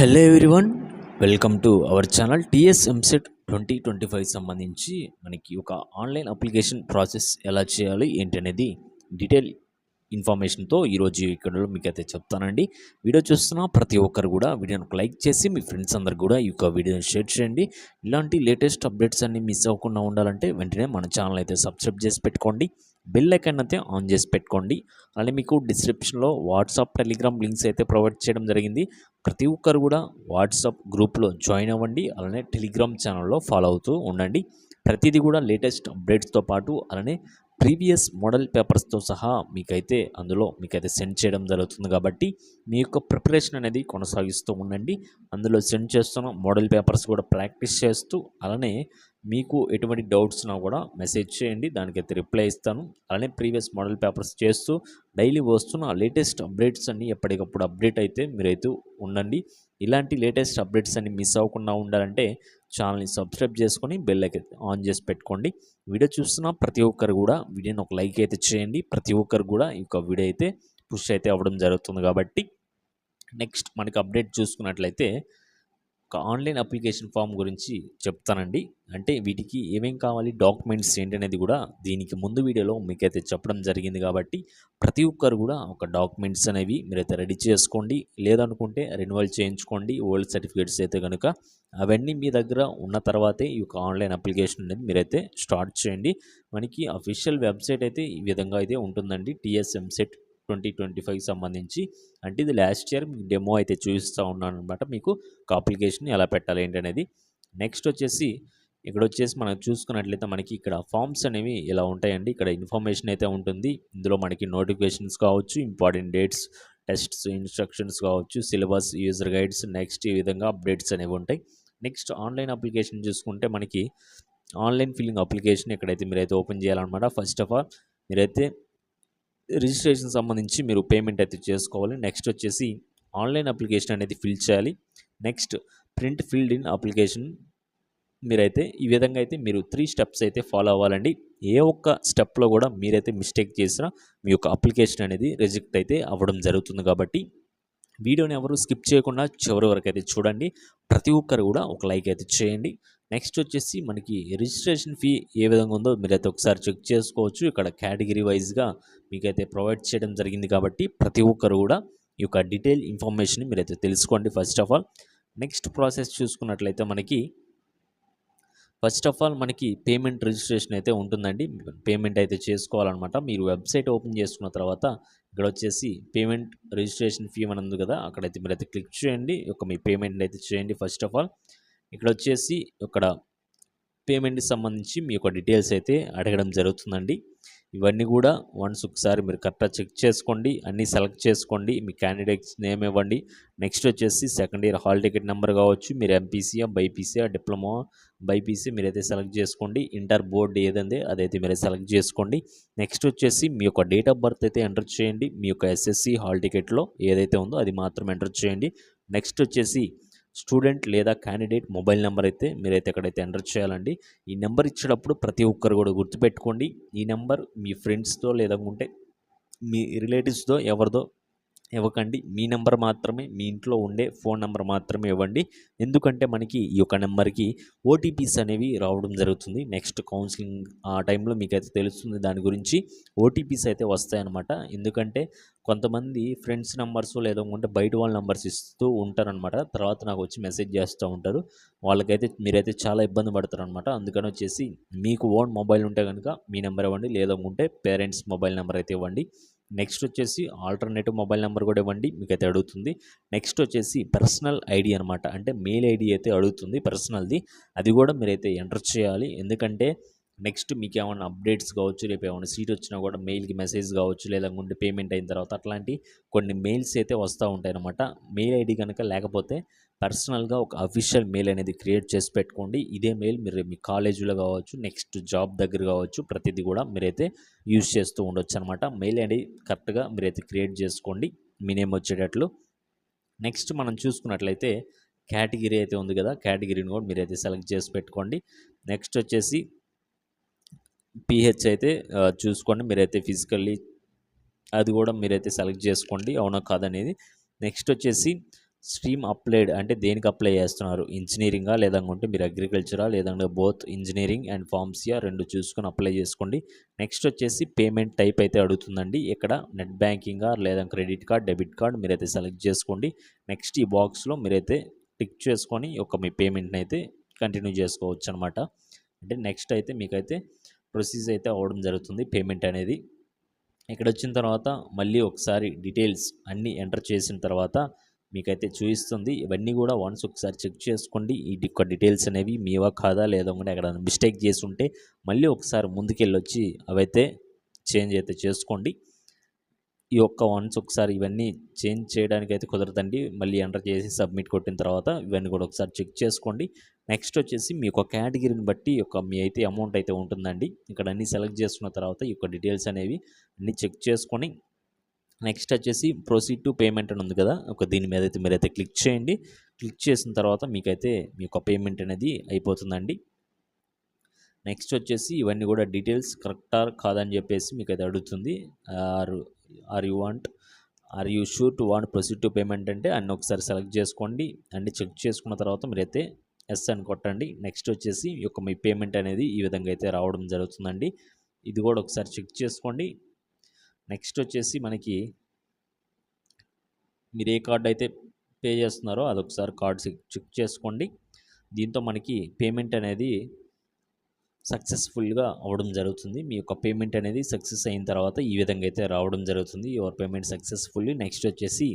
Hello everyone, welcome to our channel. TS EAMCET 2025 సంబంధించి మనకి ఒక ఆన్లైన్ అప్లికేషన్ ప్రాసెస్ ఎలా చేయాలి ఏంటి అనేది డీటెయిల్ ఇన్ఫర్మేషన్తో ఈరోజు ఇక్కడ మీకైతే చెప్తానండి. వీడియో చూస్తున్న ప్రతి ఒక్కరు కూడా వీడియోని లైక్ చేసి మీ ఫ్రెండ్స్ అందరు కూడా ఈ యొక్క వీడియోని షేర్ చేయండి. ఇలాంటి లేటెస్ట్ అప్డేట్స్ అన్ని మిస్ అవ్వకుండా ఉండాలంటే వెంటనే మన ఛానల్ అయితే సబ్స్క్రైబ్ చేసి పెట్టుకోండి, బెల్ ఐకాన్ అయితే ఆన్ చేసి పెట్టుకోండి. అలానే మీకు డిస్క్రిప్షన్లో వాట్సాప్, టెలిగ్రామ్ లింక్స్ అయితే ప్రొవైడ్ చేయడం జరిగింది. ప్రతి ఒక్కరు కూడా వాట్సాప్ గ్రూప్లో జాయిన్ అవ్వండి, అలానే టెలిగ్రామ్ ఛానల్లో ఫాలో అవుతూ ఉండండి. ప్రతిదీ కూడా లేటెస్ట్ అప్డేట్స్తో పాటు అలానే ప్రీవియస్ మోడల్ పేపర్స్తో సహా మీకైతే సెండ్ చేయడం జరుగుతుంది. కాబట్టి మీ యొక్క ప్రిపరేషన్ అనేది కొనసాగిస్తూ ఉండండి. అందులో సెండ్ చేస్తున్న మోడల్ పేపర్స్ కూడా ప్రాక్టీస్ చేస్తూ, అలానే మీకు ఎటువంటి డౌట్స్ ఉన్నా కూడా మెసేజ్ చేయండి, దానికైతే రిప్లై ఇస్తాను. అలానే ప్రీవియస్ మోడల్ పేపర్స్ చేస్తూ డైలీ వస్తున్న లేటెస్ట్ అప్డేట్స్ అన్నీ ఎప్పటికప్పుడు అప్డేట్ అయితే మీరైతే ఉండండి. ఇలాంటి లేటెస్ట్ అప్డేట్స్ అన్ని మిస్ అవ్వకుండా ఉండాలంటే ఛానల్ని సబ్స్క్రైబ్ చేసుకొని బెల్ ఐకాన్ ఆన్ చేసి పెట్టుకోండి. వీడియో చూస్తున్న ప్రతి ఒక్కరు కూడా వీడియోని ఒక లైక్ అయితే చేయండి. ప్రతి ఒక్కరు కూడా ఈ యొక్క వీడియో అయితే పుష్ అయితే అవ్వడం జరుగుతుంది. కాబట్టి నెక్స్ట్ మనకి అప్డేట్ చూసుకున్నట్లయితే ఒక ఆన్లైన్ అప్లికేషన్ ఫామ్ గురించి చెప్తానండి. అంటే వీటికి ఏమేం కావాలి, డాక్యుమెంట్స్ ఏంటనేది కూడా దీనికి ముందు వీడియోలో మీకైతే చెప్పడం జరిగింది. కాబట్టి ప్రతి ఒక్కరు కూడా ఒక డాక్యుమెంట్స్ అనేవి మీరైతే రెడీ చేసుకోండి. లేదనుకుంటే రెన్యువల్ చేయించుకోండి. ఓల్డ్ సర్టిఫికేట్స్ అయితే కనుక అవన్నీ మీ దగ్గర ఉన్న తర్వాతే ఈ యొక్క ఆన్లైన్ అప్లికేషన్ అనేది మీరైతే స్టార్ట్ చేయండి. మనకి అఫీషియల్ వెబ్సైట్ అయితే ఈ విధంగా అయితే ఉంటుందండి. టీఎస్ ఎంసెట్ 2025 సంబంధించి. అంటే ఇది లాస్ట్ ఇయర్ మీకు డెమో అయితే చూపిస్తూ ఉన్నాను అనమాట, మీకు ఒక అప్లికేషన్ ఎలా పెట్టాలి ఏంటనేది. నెక్స్ట్ వచ్చేసి ఇక్కడ వచ్చేసి మనం చూసుకున్నట్లయితే మనకి ఇక్కడ ఫామ్స్ అనేవి ఇలా ఉంటాయండి. ఇక్కడ ఇన్ఫర్మేషన్ అయితే ఉంటుంది. ఇందులో మనకి నోటిఫికేషన్స్ కావచ్చు, ఇంపార్టెంట్ డేట్స్, టెస్ట్స్, ఇన్స్ట్రక్షన్స్ కావచ్చు, సిలబస్, యూజర్ గైడ్స్, నెక్స్ట్ ఈ విధంగా అప్డేట్స్ అనేవి ఉంటాయి. నెక్స్ట్ ఆన్లైన్ అప్లికేషన్ చూసుకుంటే మనకి ఆన్లైన్ ఫిల్లింగ్ అప్లికేషన్ ఎక్కడైతే మీరైతే ఓపెన్ చేయాలన్నమాట. ఫస్ట్ ఆఫ్ ఆల్ మీరైతే రిజిస్ట్రేషన్ సంబంధించి మీరు పేమెంట్ అయితే చేసుకోవాలి. నెక్స్ట్ వచ్చేసి ఆన్లైన్ అప్లికేషన్ అనేది ఫిల్ చేయాలి. Next print filled in application మీరైతే ఈ విధంగా అయితే మీరు 3 స్టెప్స్ అయితే ఫాలో అవ్వాలండి. ఏ ఒక్క స్టెప్లో కూడా మీరైతే మిస్టేక్ చేసినా మీ యొక్క అప్లికేషన్ అనేది రిజెక్ట్ అయితే అవ్వడం జరుగుతుంది. కాబట్టి వీడియోని ఎవరు స్కిప్ చేయకుండా చివరి వరకు అయితే చూడండి. ప్రతి ఒక్కరు కూడా ఒక లైక్ అయితే చేయండి. నెక్స్ట్ వచ్చేసి మనకి రిజిస్ట్రేషన్ ఫీ ఏ విధంగా ఉందో మీరైతే ఒకసారి చెక్ చేసుకోవచ్చు. ఇక్కడ కేటగిరీ వైజ్గా మీకైతే ప్రొవైడ్ చేయడం జరిగింది. కాబట్టి ప్రతి ఒక్కరు కూడా ఈ యొక్క డీటెయిల్ ఇన్ఫర్మేషన్ మీరైతే తెలుసుకోండి. First of all next process చూసుకున్నట్లయితే ఫస్ట్ ఆఫ్ ఆల్ మనకి పేమెంట్ రిజిస్ట్రేషన్ అయితే ఉంటుందండి. పేమెంట్ అయితే చేసుకోవాలన్నమాట. మీరు వెబ్సైట్ ఓపెన్ చేసుకున్న తర్వాత ఇక్కడ వచ్చేసి పేమెంట్ రిజిస్ట్రేషన్ ఫీ అని ఉంది కదా, అక్కడైతే మీరైతే క్లిక్ చేయండి. మీ పేమెంట్ అయితే చేయండి. ఫస్ట్ ఆఫ్ ఆల్ ఇక్కడ వచ్చేసి ఇక్కడ పేమెంట్కి సంబంధించి మీ యొక్క డీటెయిల్స్ అయితే అడగడం జరుగుతుందండి. ఇవన్నీ కూడా వన్స్ ఒకసారి మీరు కరెక్ట్గా చెక్ చేసుకోండి. అన్నీ సెలెక్ట్ చేసుకోండి. మీ క్యాండిడేట్స్ నేమ్ ఇవ్వండి. నెక్స్ట్ వచ్చేసి second year hall ticket number కావచ్చు, మీరు ఎంపీసీయా, బైపీసీయా, డిప్లొమా, బైపీసీ మీరైతే సెలెక్ట్ చేసుకోండి. ఇంటర్ బోర్డు ఏదండి అదైతే మీరైతే సెలెక్ట్ చేసుకోండి. నెక్స్ట్ వచ్చేసి మీ యొక్క డేట్ ఆఫ్ బర్త్ అయితే ఎంటర్ చేయండి. మీ యొక్క ఎస్ఎస్సి హాల్ టికెట్లో ఏదైతే ఉందో అది మాత్రం ఎంటర్ చేయండి. నెక్స్ట్ వచ్చేసి స్టూడెంట్ లేదా క్యాండిడేట్ మొబైల్ నెంబర్ అయితే మీరైతే ఎక్కడైతే ఎంటర్ చేయాలండి. ఈ నెంబర్ ఇచ్చేటప్పుడు ప్రతి ఒక్కరు కూడా గుర్తుపెట్టుకోండి. ఈ నెంబర్ మీ ఫ్రెండ్స్తో లేదంటే మీ రిలేటివ్స్తో ఎవరిదో ఇవ్వకండి. మీ నెంబర్ మాత్రమే, మీ ఇంట్లో ఉండే ఫోన్ నెంబర్ మాత్రమే ఇవ్వండి. ఎందుకంటే మనకి ఈ యొక్క నెంబర్కి ఓటీపీస్ అనేవి రావడం జరుగుతుంది. నెక్స్ట్ కౌన్సిలింగ్ ఆ టైంలో మీకైతే తెలుస్తుంది దాని గురించి. ఓటీపీస్ అయితే వస్తాయన్నమాట. ఎందుకంటే కొంతమంది ఫ్రెండ్స్ నెంబర్స్ లేదంటే బయట వాళ్ళ నెంబర్స్ ఇస్తూ ఉంటారనమాట. తర్వాత నాకు వచ్చి మెసేజ్ చేస్తూ ఉంటారు. వాళ్ళకైతే మీరైతే చాలా ఇబ్బంది పడతారనమాట. అందుకని వచ్చేసి మీకు ఓన్ మొబైల్ ఉంటే కనుక మీ నెంబర్ ఇవ్వండి, లేదంటే పేరెంట్స్ మొబైల్ నెంబర్ అయితే ఇవ్వండి. నెక్స్ట్ వచ్చేసి ఆల్టర్నేటివ్ మొబైల్ నెంబర్ కూడా ఇవ్వండి, మీకైతే అడుగుతుంది. నెక్స్ట్ వచ్చేసి పర్సనల్ ఐడి అనమాట, అంటే మెయిల్ ఐడి అయితే అడుగుతుంది పర్సనల్ది. అది కూడా మీరైతే ఎంటర్ చేయాలి. ఎందుకంటే నెక్స్ట్ మీకు ఏమైనా అప్డేట్స్ కావచ్చు, రేపు ఏమైనా సీట్ వచ్చినా కూడా మెయిల్కి మెసేజ్ కావచ్చు, లేదంటే పేమెంట్ అయిన తర్వాత అట్లాంటి కొన్ని మెయిల్స్ అయితే వస్తూ ఉంటాయి అనమాట. మెయిల్ ఐడి కనుక లేకపోతే పర్సనల్గా ఒక అఫీషియల్ మెయిల్ అనేది క్రియేట్ చేసి పెట్టుకోండి. ఇదే మెయిల్ మీరు మీ కాలేజీలో కావచ్చు, నెక్స్ట్ జాబ్ దగ్గర కావచ్చు, ప్రతిదీ కూడా మీరైతే యూజ్ చేస్తూ ఉండొచ్చు అనమాట. మెయిల్ ఐడి కరెక్ట్గా మీరైతే క్రియేట్ చేసుకోండి, మీ నేమ్ వచ్చేటట్లు. నెక్స్ట్ మనం చూసుకున్నట్లయితే కేటగిరీ అయితే ఉంది కదా, కేటగిరీని కూడా మీరైతే సెలెక్ట్ చేసి పెట్టుకోండి. నెక్స్ట్ వచ్చేసి పిహెచ్ అయితే చూసుకోండి, మీరైతే ఫిజికల్లీ అది కూడా మీరైతే సెలెక్ట్ చేసుకోండి అవునా కాదనేది. నెక్స్ట్ వచ్చేసి స్ట్రీమ్ అప్లైడ్ అంటే దేనికి అప్లై చేస్తున్నారు? ఇంజినీరింగా లేదనుకుంటే మీరు అగ్రికల్చరా లేదంటే బోత్ ఇంజినీరింగ్ అండ్ ఫార్మసీయా 2 చూసుకొని అప్లై చేసుకోండి. నెక్స్ట్ వచ్చేసి పేమెంట్ టైప్ అయితే అడుగుతుందండి. ఇక్కడ నెట్ బ్యాంకింగా లేదా క్రెడిట్ కార్డ్, డెబిట్ కార్డ్ మీరైతే సెలెక్ట్ చేసుకోండి. నెక్స్ట్ ఈ బాక్స్‌లో మీరైతే టిక్ చేసుకొని మీ పేమెంట్‌ని అయితే కంటిన్యూ చేసుకోవచ్చనమాట. అంటే నెక్స్ట్ అయితే మీకైతే ప్రొసీజ్ అయితే అవ్వడం జరుగుతుంది పేమెంట్ అనేది. ఇక్కడొచ్చిన తర్వాత మళ్ళీ ఒకసారి డీటెయిల్స్ అన్నీ ఎంటర్ చేసిన తర్వాత మీకైతే చూపిస్తుంది. ఇవన్నీ కూడా వన్స్ ఒకసారి చెక్ చేసుకోండి. ఈ డీటెయిల్స్ అనేవి మీవా కాదా లేదా కూడా ఎక్కడ మిస్టేక్ చేసి ఉంటే మళ్ళీ ఒకసారి ముందుకెళ్ళొచ్చి అవైతే చేంజ్ అయితే చేసుకోండి. ఈ ఒక్క వన్స్ ఒకసారి ఇవన్నీ చేంజ్ చేయడానికి అయితే కుదరదండి. మళ్ళీ ఎంటర్ చేసి సబ్మిట్ కొట్టిన తర్వాత ఇవన్నీ కూడా ఒకసారి చెక్ చేసుకోండి. నెక్స్ట్ వచ్చేసి మీ యొక్క కేటగిరీని బట్టి మీ అయితే అమౌంట్ అయితే ఉంటుందండి. ఇక్కడ అన్నీ సెలెక్ట్ చేసుకున్న తర్వాత ఈ యొక్క డీటెయిల్స్ అనేవి అన్నీ చెక్ చేసుకొని నెక్స్ట్ వచ్చేసి ప్రొసీడ్ టు పేమెంట్ అని ఉంది కదా, దీని మీద అయితే మీరైతే క్లిక్ చేయండి. క్లిక్ చేసిన తర్వాత మీకైతే మీ యొక్క పేమెంట్ అనేది అయిపోతుందండి. నెక్స్ట్ వచ్చేసి ఇవన్నీ కూడా డీటెయిల్స్ కరెక్టా కాదని చెప్పేసి మీకైతే అడుగుతుంది. Are you sure to want proceed to payment అంటే అన్నీ ఒకసారి సెలెక్ట్ చేసుకోండి. అన్నీ చెక్ చేసుకున్న తర్వాత మీరైతే ఎస్ అని కొట్టండి. నెక్స్ట్ వచ్చేసి మీ పేమెంట్ అనేది ఈ విధంగా అయితే రావడం జరుగుతుందండి. ఇది కూడా ఒకసారి చెక్ చేసుకోండి. నెక్స్ట్ వచ్చేసి మనకి మీరు ఏ కార్డు అయితే పే చేస్తున్నారో అదొకసారి కార్డ్ చెక్ చేసుకోండి. దీంతో మనకి పేమెంట్ అనేది సక్సెస్ఫుల్గా అవ్వడం జరుగుతుంది. మీ యొక్క పేమెంట్ అనేది సక్సెస్ అయిన తర్వాత ఈ విధంగా అయితే రావడం జరుగుతుంది. Your payment successfully. నెక్స్ట్ వచ్చేసి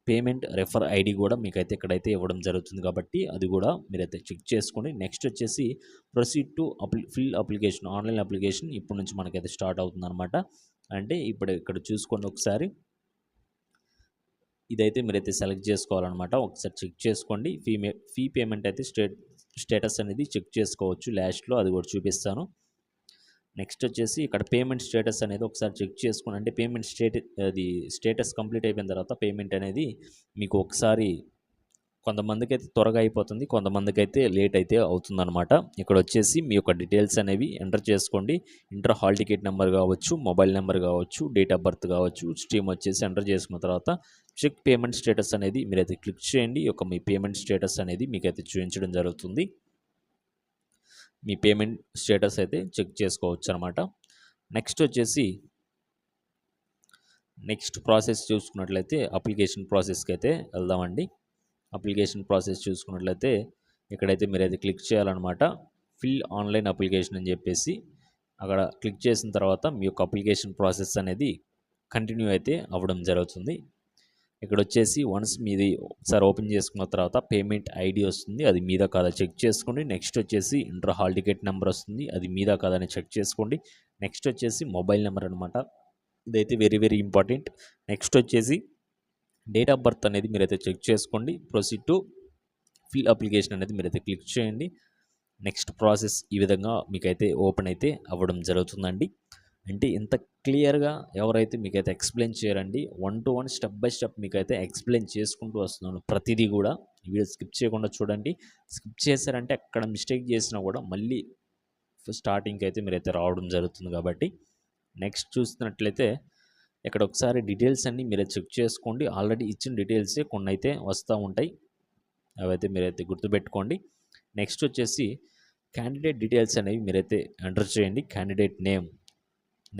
పేమెంట్ రెఫర్ ఐడి కూడా మీకైతే ఇక్కడైతే ఇవ్వడం జరుగుతుంది కాబట్టి అది కూడా మీరైతే చెక్ చేసుకోండి. నెక్స్ట్ వచ్చేసి proceed to fill application, online application ఇప్పటి నుంచి మనకైతే స్టార్ట్ అవుతుంది అనమాట. అంటే ఇప్పుడు ఇక్కడ చూసుకోండి ఒకసారి, ఇదైతే మీరైతే సెలెక్ట్ చేసుకోవాలన్నమాట. ఒకసారి చెక్ చేసుకోండి. ఫీ పేమెంట్ అయితే స్టేటస్ అనేది చెక్ చేసుకోవచ్చు. లాస్ట్లో అది కూడా చూపిస్తాను. నెక్స్ట్ వచ్చేసి ఇక్కడ పేమెంట్ స్టేటస్ అనేది ఒకసారి చెక్ చేసుకోండి. అంటే పేమెంట్ స్టేటస్ కంప్లీట్ అయిపోయిన తర్వాత పేమెంట్ అనేది మీకు ఒకసారి కొంతమందికి అయితే త్వరగా అయిపోతుంది, కొంతమందికి అయితే లేట్ అయితే అవుతుందన్నమాట. ఇక్కడ వచ్చేసి మీ యొక్క డీటెయిల్స్ అనేవి ఎంటర్ చేసుకోండి. ఇంటర్ హాల్ టికెట్ నెంబర్ కావచ్చు, మొబైల్ నెంబర్ కావచ్చు, డేట్ ఆఫ్ బర్త్ కావచ్చు, స్ట్రీమ్ వచ్చేసి ఎంటర్ చేసుకున్న తర్వాత చెక్ పేమెంట్ స్టేటస్ అనేది మీరైతే క్లిక్ చేయండి. మీ పేమెంట్ స్టేటస్ అనేది మీకైతే చూపించడం జరుగుతుంది. మీ పేమెంట్ స్టేటస్ అయితే చెక్ చేసుకోవచ్చు అనమాట. నెక్స్ట్ వచ్చేసి నెక్స్ట్ ప్రాసెస్ చూసుకున్నట్లయితే అప్లికేషన్ ప్రాసెస్కి అయితే వెళ్దామండి. అప్లికేషన్ ప్రాసెస్ చూసుకున్నట్లయితే ఇక్కడైతే మీరైతే క్లిక్ చేయాలన్నమాట. ఫిల్ ఆన్లైన్ అప్లికేషన్ అని చెప్పేసి అక్కడ క్లిక్ చేసిన తర్వాత మీ యొక్క అప్లికేషన్ ప్రాసెస్ అనేది కంటిన్యూ అయితే అవ్వడం జరుగుతుంది. ఇక్కడ వచ్చేసి వన్స్ మీది ఒకసారి ఓపెన్ చేసుకున్న తర్వాత పేమెంట్ ఐడి వస్తుంది, అది మీద కాదా చెక్ చేసుకోండి. నెక్స్ట్ వచ్చేసి ఇంటర్ హాల్ టికెట్ నెంబర్ వస్తుంది, అది మీద కాదా అని చెక్ చేసుకోండి. నెక్స్ట్ వచ్చేసి మొబైల్ నెంబర్ అనమాట, ఇదైతే వెరీ వెరీ ఇంపార్టెంట్. నెక్స్ట్ వచ్చేసి డేట్ ఆఫ్ బర్త్ అనేది మీరైతే చెక్ చేసుకోండి. ప్రొసీడ్ టు ఫిల్ అప్లికేషన్ అనేది మీరైతే క్లిక్ చేయండి. నెక్స్ట్ ప్రాసెస్ ఈ విధంగా మీకైతే ఓపెన్ అయితే అవ్వడం జరుగుతుందండి. అంటే ఇంత క్లియర్గా ఎవరైతే మీకైతే ఎక్స్ప్లెయిన్ చేయరండి, 1 to 1 స్టెప్ బై స్టెప్ మీకైతే ఎక్స్ప్లెయిన్ చేసుకుంటూ వస్తున్నాను. ప్రతిదీ కూడా వీడియో స్కిప్ చేయకుండా చూడండి. స్కిప్ చేశారంటే అక్కడ మిస్టేక్ చేసినా కూడా మళ్ళీ స్టార్టింగ్కి అయితే మీరైతే రావడం జరుగుతుంది. కాబట్టి నెక్స్ట్ చూస్తున్నట్లయితే ఇక్కడ ఒకసారి డీటెయిల్స్ అన్నీ మీరే చెక్ చేసుకోండి. ఆల్రెడీ ఇచ్చిన డీటెయిల్సే కొన్ని అయితే వస్తూ ఉంటాయి, అవైతే మీరైతే గుర్తుపెట్టుకోండి. నెక్స్ట్ వచ్చేసి క్యాండిడేట్ డీటెయిల్స్ అనేవి మీరైతే ఎంటర్ చేయండి. క్యాండిడేట్ నేమ్,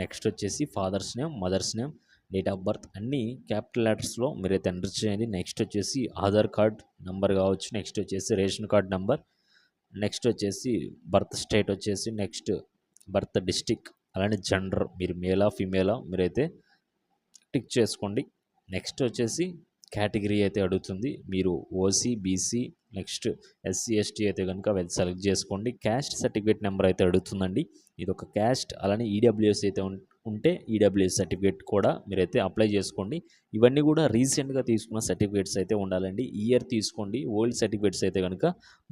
నెక్స్ట్ వచ్చేసి father's name, mother's name, date of birth అన్నీ క్యాపిటల్ లెటర్స్లో మీరైతే ఎంటర్ చేయండి. నెక్స్ట్ వచ్చేసి ఆధార్ కార్డ్ నెంబర్ కావచ్చు, నెక్స్ట్ వచ్చేసి రేషన్ కార్డ్ నెంబర్, నెక్స్ట్ వచ్చేసి బర్త్ స్టేట్ వచ్చేసి, నెక్స్ట్ బర్త్ డిస్టిక్, అలానే జెండర్ మీరు మేలా ఫీమేలా మీరైతే టిక్ చేసుకోండి. నెక్స్ట్ వచ్చేసి కేటగిరీ అయితే అడుగుతుంది, మీరు OC, BC, next SC, ST అయితే కనుక వెళ్ళి సెలెక్ట్ చేసుకోండి. క్యాస్ట్ సర్టిఫికేట్ నెంబర్ అయితే అడుగుతుందండి, ఇది ఒక క్యాస్ట్. అలానే ఈడబ్ల్యూఎస్ అయితే ఉంటే ఈడబ్ల్యూఎస్ సర్టిఫికేట్ కూడా మీరైతే అప్లై చేసుకోండి. ఇవన్నీ కూడా రీసెంట్గా తీసుకున్న సర్టిఫికేట్స్ అయితే ఉండాలండి. ఇయర్ తీసుకోండి. ఓల్డ్ సర్టిఫికేట్స్ అయితే కనుక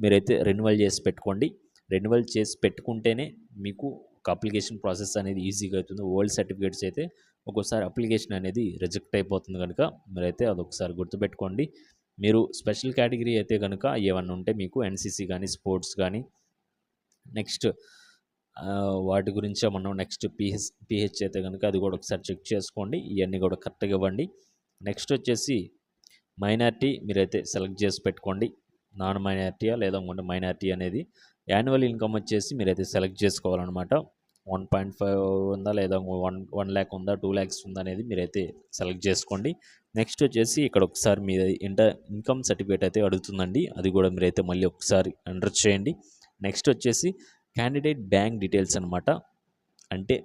మీరైతే రెన్యువల్ చేసి పెట్టుకోండి. రెన్యువల్ చేసి పెట్టుకుంటేనే మీకు ఒక అప్లికేషన్ ప్రాసెస్ అనేది ఈజీగా అవుతుంది. ఓల్డ్ సర్టిఫికేట్స్ అయితే ఒక్కోసారి అప్లికేషన్ అనేది రిజెక్ట్ అయిపోతుంది కనుక మీరైతే అదొకసారి గుర్తుపెట్టుకోండి. మీరు స్పెషల్ కేటగిరీ అయితే కనుక ఏమన్నా ఉంటే మీకు ఎన్సీసీ కానీ, స్పోర్ట్స్ కానీ, నెక్స్ట్ వాటి గురించి మనం నెక్స్ట్ పిహెచ్ అయితే కనుక అది కూడా ఒకసారి చెక్ చేసుకోండి. ఇవన్నీ కూడా కరెక్ట్గా ఇవ్వండి. నెక్స్ట్ వచ్చేసి మైనారిటీ మీరైతే సెలెక్ట్ చేసి పెట్టుకోండి. నాన్ మైనారిటీయా లేదనుకుంటే మైనారిటీ అనేది యాన్యువల్ ఇన్కమ్ వచ్చేసి మీరైతే సెలెక్ట్ చేసుకోవాలన్నమాట. 1.5 ఉందా లేదా 1 ల్యాక్ ఉందా 2 ల్యాక్స్ ఉందా అనేది మీరైతే సెలెక్ట్ చేసుకోండి. నెక్స్ట్ వచ్చేసి ఇక్కడ ఒకసారి మీ ఇన్కమ్ సర్టిఫికేట్ అయితే అడుగుతుందండి. అది కూడా మీరైతే మళ్ళీ ఒకసారి ఎంటర్ చేయండి. నెక్స్ట్ వచ్చేసి క్యాండిడేట్ బ్యాంక్ డీటెయిల్స్ అనమాట. అంటే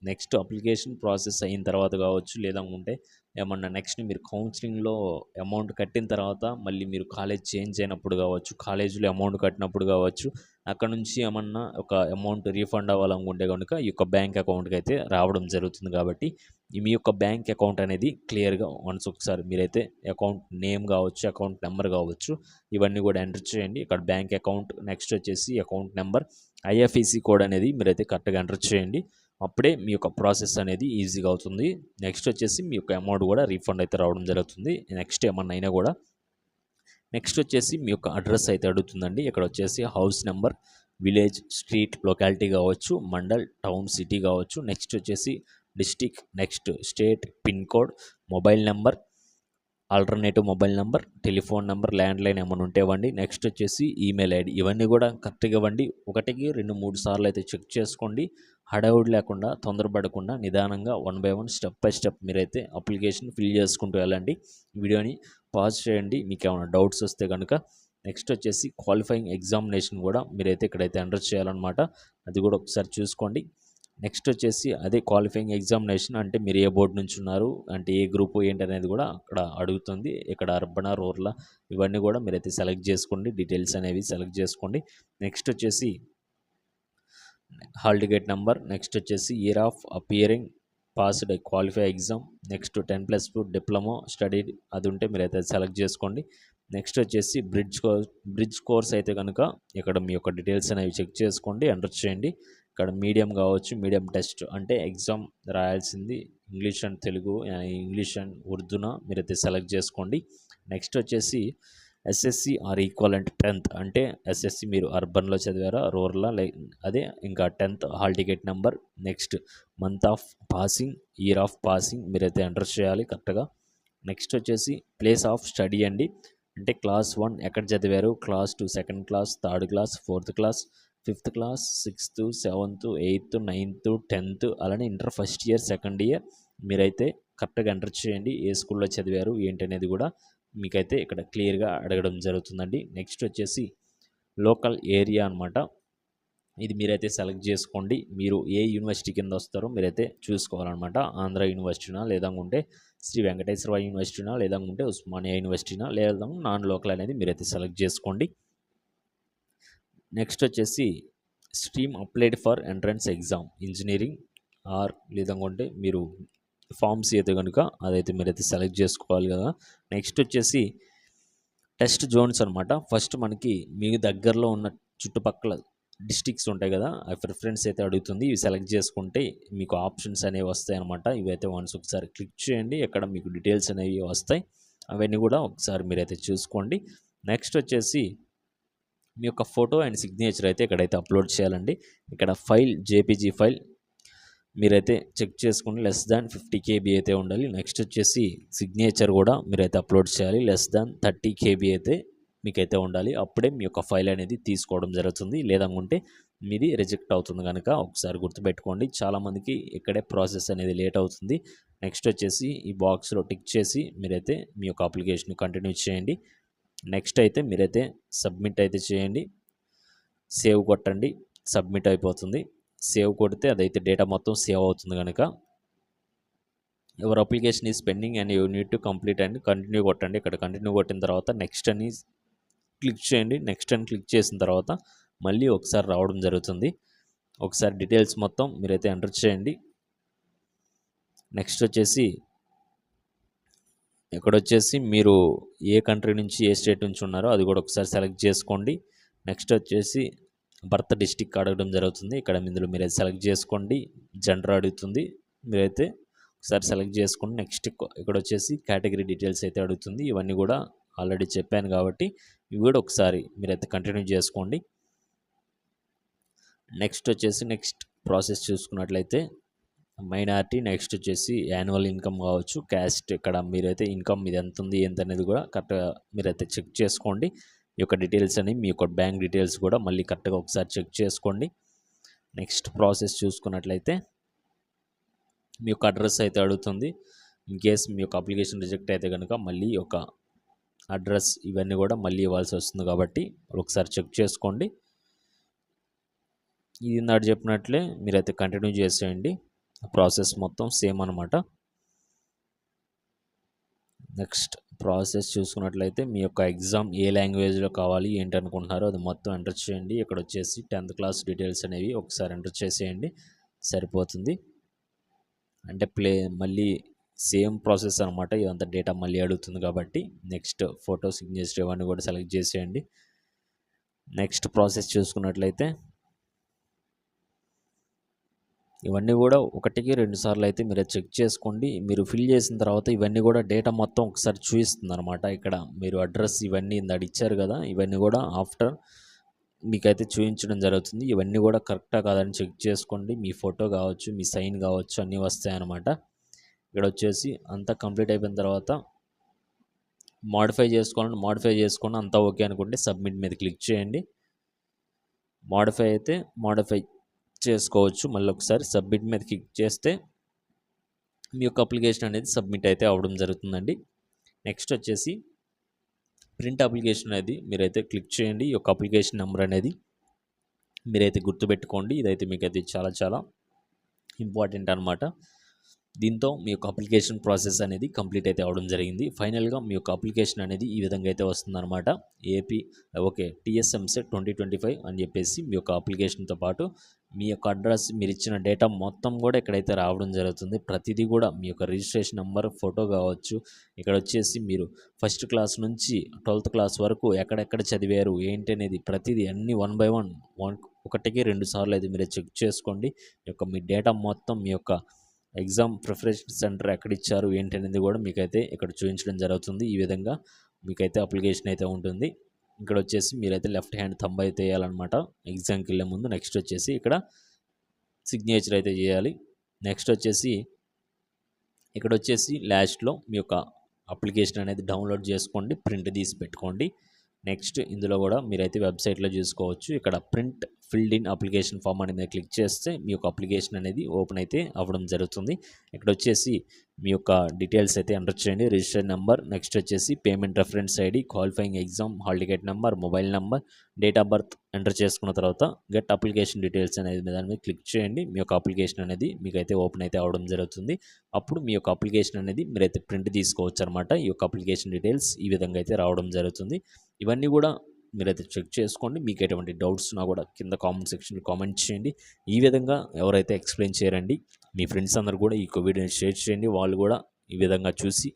నెక్స్ట్ అప్లికేషన్ ప్రాసెస్ అయిన తర్వాత కావచ్చు, లేదనుకుంటే ఏమన్నా నెక్స్ట్ మీరు కౌన్సిలింగ్లో అమౌంట్ కట్టిన తర్వాత మళ్ళీ మీరు కాలేజ్ చేంజ్ అయినప్పుడు కావచ్చు, కాలేజీలో అమౌంట్ కట్టినప్పుడు కావచ్చు, అక్కడ నుంచి ఏమన్నా ఒక అమౌంట్ రీఫండ్ అవ్వాలనుకుంటే కనుక ఈ యొక్క బ్యాంక్ అకౌంట్కి అయితే రావడం జరుగుతుంది. కాబట్టి మీ యొక్క బ్యాంక్ అకౌంట్ అనేది క్లియర్గా వన్స్ ఒకసారి మీరైతే అకౌంట్ నేమ్ కావచ్చు, అకౌంట్ నెంబర్ కావచ్చు, ఇవన్నీ కూడా ఎంటర్ చేయండి. ఇక్కడ బ్యాంక్ అకౌంట్, నెక్స్ట్ వచ్చేసి అకౌంట్ నెంబర్, ఐఎఫ్ఎస్సి కోడ్ అనేది మీరైతే కరెక్ట్గా ఎంటర్ చేయండి. అప్పుడే మీ యొక్క ప్రాసెస్ అనేది ఈజీగా అవుతుంది. నెక్స్ట్ వచ్చేసి మీ యొక్క అమౌంట్ కూడా రీఫండ్ అయితే రావడం జరుగుతుంది. నెక్స్ట్ ఏమన్నా అయినా కూడా నెక్స్ట్ వచ్చేసి మీ యొక్క అడ్రస్ అయితే అడుగుతుందండి. ఇక్కడ వచ్చేసి house number, village, street, locality కావచ్చు, మండల్, టౌన్, సిటీ కావచ్చు. నెక్స్ట్ వచ్చేసి district, next state, pin code, mobile number, alternative mobile number, telephone number, landline ఏమైనా ఉంటే ఇవ్వండి. నెక్స్ట్ వచ్చేసి ఈమెయిల్ ఐడి, ఇవన్నీ కూడా కరెక్ట్గా ఇవ్వండి. 1-2-3 సార్లు అయితే చెక్ చేసుకోండి. హడావుడి లేకుండా, తొందరపడకుండా, నిదానంగా 1 బై 1 స్టెప్ బై స్టెప్ మీరైతే అప్లికేషన్ ఫిల్ చేసుకుంటూ వెళ్ళండి. వీడియోని పాజ్ చేయండి మీకు ఏమైనా డౌట్స్ వస్తే కనుక. నెక్స్ట్ వచ్చేసి క్వాలిఫైయింగ్ ఎగ్జామినేషన్ కూడా మీరైతే ఇక్కడైతే ఎంటర్ చేయాలన్నమాట. అది కూడా ఒకసారి చూసుకోండి. నెక్స్ట్ వచ్చేసి అదే క్వాలిఫైయింగ్ ఎగ్జామినేషన్ అంటే మీరు ఏ బోర్డు నుంచి ఉన్నారు, అంటే ఏ గ్రూప్ ఏంటి అనేది కూడా అక్కడ అడుగుతుంది. ఇక్కడ అర్బనా, రూరల్ ఇవన్నీ కూడా మీరైతే సెలెక్ట్ చేసుకోండి. డీటెయిల్స్ అనేవి సెలెక్ట్ చేసుకోండి. నెక్స్ట్ వచ్చేసి హాల్ టికెట్ నెంబర్, నెక్స్ట్ వచ్చేసి year of appearing, passed qualify exam, next 10+2 diploma study అది ఉంటే మీరైతే సెలెక్ట్ చేసుకోండి. నెక్స్ట్ వచ్చేసి బ్రిడ్జ్ కోర్స్ అయితే కనుక ఇక్కడ మీ యొక్క డీటెయిల్స్ అనేవి చెక్ చేసుకోండి, ఎంటర్ చేయండి. ఇక్కడ మీడియం కావచ్చు, మీడియం టెస్ట్ అంటే ఎగ్జామ్ రాయాల్సింది English and Telugu, English and ఉర్దూన మీరైతే సెలెక్ట్ చేసుకోండి. నెక్స్ట్ వచ్చేసి ఎస్ఎస్సి ఆర్ ఈక్వలెంట్ 10th అంటే ఎస్ఎస్సి మీరు అర్బన్లో చదివారా, రూరల్లా, అదే ఇంకా 10th hall ticket number, next month of passing, year of passing మీరైతే ఎంటర్ చేయాలి కరెక్ట్గా. నెక్స్ట్ వచ్చేసి ప్లేస్ ఆఫ్ స్టడీ అండి. అంటే క్లాస్ 1 ఎక్కడ చదివారు, class 2 second class, third class, fourth class, 5th class, 6th, 7th, 8th, 9th, 10th, అలానే inter first year, second year మీరైతే కరెక్ట్గా ఎంటర్ చేయండి. ఏ స్కూల్లో చదివారు ఏంటి అనేది కూడా మీకైతే ఇక్కడ క్లియర్గా అడగడం జరుగుతుందండి. నెక్స్ట్ వచ్చేసి లోకల్ ఏరియా అనమాట. ఇది మీరైతే సెలెక్ట్ చేసుకోండి. మీరు ఏ యూనివర్సిటీ కింద వస్తారో మీరైతే చూసుకోవాలన్నమాట. ఆంధ్ర యూనివర్సిటీనా, లేదనుకుంటే శ్రీ వెంకటేశ్వర యూనివర్సిటీనా, లేదనుకుంటే ఉస్మానియా యూనివర్సిటీనా, లేదా నాన్ లోకల్ అనేది మీరైతే సెలెక్ట్ చేసుకోండి. నెక్స్ట్ వచ్చేసి stream applied for entrance exam, engineering or లేదనుకుంటే మీరు ఫార్మసీ అయితే కనుక అదైతే మీరైతే సెలెక్ట్ చేసుకోవాలి కదా. నెక్స్ట్ వచ్చేసి టెస్ట్ జోన్స్ అనమాట. ఫస్ట్ మనకి మీ దగ్గరలో ఉన్న చుట్టుపక్కల డిస్టిక్స్ ఉంటాయి కదా, ఆ ప్రిఫరెన్స్ అయితే అడుగుతుంది. ఇవి సెలెక్ట్ చేసుకుంటే మీకు ఆప్షన్స్ అనేవి వస్తాయి అనమాట. ఇవైతే వన్స్ ఒకసారి క్లిక్ చేయండి, ఇక్కడ మీకు డీటెయిల్స్ అనేవి వస్తాయి. అవన్నీ కూడా ఒకసారి మీరైతే చూసుకోండి. నెక్స్ట్ వచ్చేసి మీ యొక్క ఫోటో అండ్ సిగ్నేచర్ అయితే ఇక్కడైతే అప్లోడ్ చేయాలండి. ఇక్కడ ఫైల్ జేపీజీ ఫైల్ మీరైతే చెక్ చేసుకుని <50 KB అయితే ఉండాలి. నెక్స్ట్ వచ్చేసి సిగ్నేచర్ కూడా మీరైతే అప్లోడ్ చేయాలి. <30 KB అయితే మీకైతే ఉండాలి. అప్పుడే మీ యొక్క ఫైల్ అనేది తీసుకోవడం జరుగుతుంది. లేదనుకుంటే మీది రిజెక్ట్ అవుతుంది కనుక ఒకసారి గుర్తుపెట్టుకోండి. చాలామందికి ఇక్కడే ప్రాసెస్ అనేది లేట్ అవుతుంది. నెక్స్ట్ వచ్చేసి ఈ బాక్స్లో టిక్ చేసి మీరైతే మీ యొక్క అప్లికేషన్ కంటిన్యూ చేయండి. నెక్స్ట్ అయితే మీరైతే సబ్మిట్ అయితే చేయండి. సేవ్ కొట్టండి, సబ్మిట్ అయిపోతుంది. సేవ్ కొడితే అదైతే డేటా మొత్తం సేవ్ అవుతుంది కనుక your application is pending and you need to complete and continue కొట్టండి. ఇక్కడ కంటిన్యూ కొట్టిన తర్వాత నెక్స్ట్ అని క్లిక్ చేయండి. నెక్స్ట్ అని క్లిక్ చేసిన తర్వాత మళ్ళీ ఒకసారి రావడం జరుగుతుంది. ఒకసారి డీటెయిల్స్ మొత్తం మీరైతే ఎంటర్ చేయండి. నెక్స్ట్ వచ్చేసి ఇక్కడ వచ్చేసి మీరు ఏ కంట్రీ నుంచి ఏ స్టేట్ నుంచి ఉన్నారో అది కూడా ఒకసారి సెలెక్ట్ చేసుకోండి. నెక్స్ట్ వచ్చేసి బర్త్ డిస్టిక్ అడగడం జరుగుతుంది. ఇక్కడ ఇందులో మీరైతే సెలెక్ట్ చేసుకోండి. జెండర్ అడుగుతుంది, మీరైతే ఒకసారి సెలెక్ట్ చేసుకోండి. నెక్స్ట్ ఇక్కడ వచ్చేసి కేటగిరీ డీటెయిల్స్ అయితే అడుగుతుంది. ఇవన్నీ కూడా ఆల్రెడీ చెప్పాను కాబట్టి ఇవి కూడా ఒకసారి మీరైతే కంటిన్యూ చేసుకోండి. నెక్స్ట్ వచ్చేసి నెక్స్ట్ ప్రాసెస్ చూసుకున్నట్లయితే మైనారిటీ, నెక్స్ట్ వచ్చేసి యాన్యువల్ ఇన్కమ్ కావచ్చు, క్యాస్ట్. ఇక్కడ మీరైతే ఇన్కమ్ మీద ఎంత ఉంది ఏంటి అనేది కూడా కరెక్ట్గా మీరైతే చెక్ చేసుకోండి. ఈ యొక్క డీటెయిల్స్ అని మీ యొక్క బ్యాంక్ డీటెయిల్స్ కూడా మళ్ళీ కరెక్ట్గా ఒకసారి చెక్ చేసుకోండి. నెక్స్ట్ ప్రాసెస్ చూసుకున్నట్లయితే మీ యొక్క అడ్రస్ అయితే అడుగుతుంది. ఇన్ కేస్ మీ యొక్క అప్లికేషన్ రిజెక్ట్ అయితే కనుక మళ్ళీ ఒక అడ్రస్ ఇవన్నీ కూడా మళ్ళీ ఇవ్వాల్సి వస్తుంది, కాబట్టి ఒకసారి చెక్ చేసుకోండి. ఇది ఇందాక చెప్పినట్లే మీరైతే కంటిన్యూ చేసేయండి. ప్రాసెస్ మొత్తం సేమ్ అనమాట. నెక్స్ట్ ప్రాసెస్ చూసుకున్నట్లయితే మీ యొక్క ఎగ్జామ్ ఏ లాంగ్వేజ్లో కావాలి ఏంటి అనుకుంటున్నారో అది మొత్తం ఎంటర్ చేయండి. ఇక్కడ వచ్చేసి 10th క్లాస్ డీటెయిల్స్ అనేవి ఒకసారి ఎంటర్ చేసేయండి, సరిపోతుంది. అంటే మళ్ళీ సేమ్ ప్రాసెస్ అనమాట. ఇదంతా డేటా మళ్ళీ అడుగుతుంది కాబట్టి నెక్స్ట్ ఫోటో, సిగ్నేచర్ ఇవన్నీ కూడా సెలెక్ట్ చేసేయండి. నెక్స్ట్ ప్రాసెస్ చూసుకున్నట్లయితే ఇవన్నీ కూడా 1-2 సార్లు అయితే మీరు చెక్ చేసుకోండి. మీరు ఫిల్ చేసిన తర్వాత ఇవన్నీ కూడా డేటా మొత్తం ఒకసారి చూపిస్తుంది అనమాట. ఇక్కడ మీరు అడ్రస్ ఇవన్నీ ఇందాక ఇచ్చారు కదా, ఇవన్నీ కూడా ఆఫ్టర్ మీకైతే చూపించడం జరుగుతుంది. ఇవన్నీ కూడా కరెక్టా కాదని చెక్ చేసుకోండి. మీ ఫోటో కావచ్చు, మీ సైన్ కావచ్చు, అన్నీ వస్తాయన్నమాట. ఇక్కడ వచ్చేసి అంతా కంప్లీట్ అయిపోయిన తర్వాత మోడిఫై చేసుకొని అంతా ఓకే అనుకుంటే సబ్మిట్ మీద క్లిక్ చేయండి. మోడిఫై అయితే మోడిఫై చేసుకోవచ్చు. మళ్ళీ ఒకసారి సబ్మిట్ మీద క్లిక్ చేస్తే మీ యొక్క అప్లికేషన్ అనేది సబ్మిట్ అయితే అవ్వడం జరుగుతుందండి. నెక్స్ట్ వచ్చేసి ప్రింట్ అప్లికేషన్ అనేది మీరైతే క్లిక్ చేయండి. ఈ యొక్క అప్లికేషన్ నెంబర్ అనేది మీరైతే గుర్తుపెట్టుకోండి. ఇదైతే మీకైతే చాలా చాలా ఇంపార్టెంట్ అనమాట. దీంతో మీ యొక్క అప్లికేషన్ ప్రాసెస్ అనేది కంప్లీట్ అయితే అవ్వడం జరిగింది. ఫైనల్గా మీ యొక్క అప్లికేషన్ అనేది ఈ విధంగా అయితే వస్తుందన్నమాట. టీఎస్ ఎంసెట్ 2025 అని చెప్పేసి మీ యొక్క అప్లికేషన్తో పాటు మీ యొక్క అడ్రస్, మీరు ఇచ్చిన డేటా మొత్తం కూడా ఇక్కడైతే రావడం జరుగుతుంది. ప్రతిదీ కూడా మీ యొక్క రిజిస్ట్రేషన్ నెంబర్, ఫోటో కావచ్చు. ఇక్కడ వచ్చేసి మీరు 1st క్లాస్ నుంచి 12th క్లాస్ వరకు ఎక్కడెక్కడ చదివారు ఏంటి అనేది ప్రతిదీ అన్ని 1 by 1 1-2 సార్లు అయితే మీరు చెక్ చేసుకోండి. మీ డేటా మొత్తం మీ యొక్క ఎగ్జామ్ ప్రిపరేషన్ సెంటర్ ఎక్కడ ఇచ్చారు ఏంటి అనేది కూడా మీకైతే ఇక్కడ చూపించడం జరుగుతుంది. ఈ విధంగా మీకైతే అప్లికేషన్ అయితే ఉంటుంది. ఇక్కడ వచ్చేసి మీరైతే లెఫ్ట్ హ్యాండ్ థంబ్ అయితే వేయాలన్నమాట ఎగ్జామ్కి వెళ్ళే ముందు. నెక్స్ట్ వచ్చేసి ఇక్కడ సిగ్నేచర్ అయితే చేయాలి. నెక్స్ట్ వచ్చేసి ఇక్కడ వచ్చేసి లాస్ట్లో మీ యొక్క అప్లికేషన్ అనేది డౌన్లోడ్ చేసుకోండి, ప్రింట్ తీసి పెట్టుకోండి. నెక్స్ట్ ఇందులో కూడా మీరైతే వెబ్సైట్లో చూసుకోవచ్చు. ఇక్కడ print filled in application form అనేది క్లిక్ చేస్తే మీ యొక్క అప్లికేషన్ అనేది ఓపెన్ అయితే అవ్వడం జరుగుతుంది. ఇక్కడ వచ్చేసి మీ యొక్క డీటెయిల్స్ అయితే ఎంటర్ చేయండి. రిజిస్టర్ నెంబర్, నెక్స్ట్ వచ్చేసి payment reference ID, qualifying exam hall ticket number, mobile number, date of birth enter చేసుకున్న తర్వాత గెట్ అప్లికేషన్ డీటెయిల్స్ అనేది దాని మీద క్లిక్ చేయండి. మీ యొక్క అప్లికేషన్ అనేది మీకైతే ఓపెన్ అయితే అవ్వడం జరుగుతుంది. అప్పుడు మీ యొక్క అప్లికేషన్ అనేది మీరైతే ప్రింట్ తీసుకోవచ్చు అనమాట. ఈ యొక్క అప్లికేషన్ డీటెయిల్స్ ఈ విధంగా అయితే రావడం జరుగుతుంది. ఇవన్నీ కూడా మీరైతే చెక్ చేసుకోండి. మీకు ఎటువంటి డౌట్స్ ఉన్నా కూడా కింద కామెంట్ సెక్షన్లో కామెంట్ చేయండి. ఈ విధంగా ఎవరైతే ఎక్స్ప్లెయిన్ చేయరండి, మీ ఫ్రెండ్స్ అందరూ కూడా ఈ వీడియోని షేర్ చేయండి. వాళ్ళు కూడా ఈ విధంగా చూసి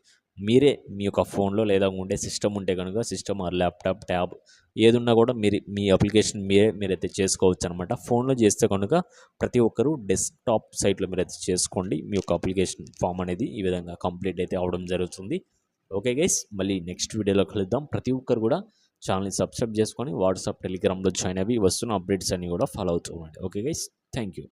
మీరే మీ యొక్క ఫోన్లో లేదా ఉండే సిస్టమ్ ఉంటే కనుక సిస్టమ్ ఆర్ ల్యాప్టాప్, ట్యాబ్ ఏదున్నా కూడా మీ అప్లికేషన్ మీరైతే చేసుకోవచ్చు అనమాట. ఫోన్లో చేస్తే కనుక ప్రతి ఒక్కరూ డెస్క్టాప్ సైట్లో మీరైతే చేసుకోండి. మీ యొక్క అప్లికేషన్ ఫామ్ అనేది ఈ విధంగా కంప్లీట్ అయితే అవడం జరుగుతుంది. ఓకే గైస్, మళ్ళీ నెక్స్ట్ వీడియోలో కలుద్దాం. ప్రతి ఒక్కరు కూడా ఛానల్ని సబ్స్క్రైబ్ చేసుకొని వాట్సాప్, టెలిగ్రామ్లో జాయిన్ అయ్యి వస్తున్న అప్డేట్స్ అన్నీ కూడా ఫాలో అవుతూ ఉండండి. Okay guys, thank you.